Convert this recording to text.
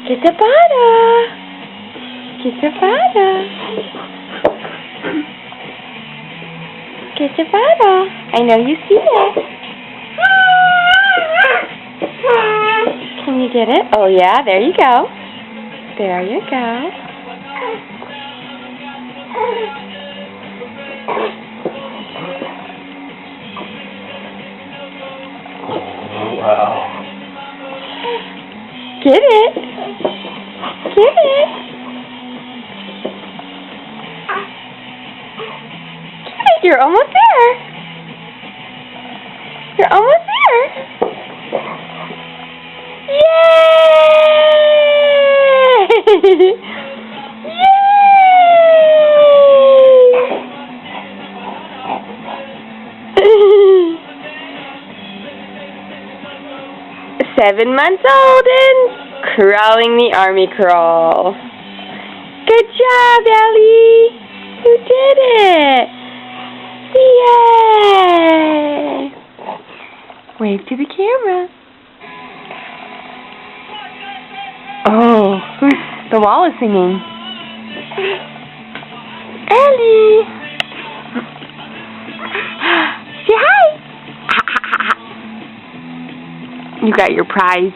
Get the bottle. Get the bottle. Get the bottle. I know you see it. Can you get it? Oh yeah, there you go. There you go. Wow. Get it. Get it. Get it. You're almost there. You're almost there. Yay! Yay! 7 months old and crawling the army crawl. Good job, Ellie! You did it! Yay! Wave to the camera. Oh, the wall is singing. Ellie! Say hi! You got your prize.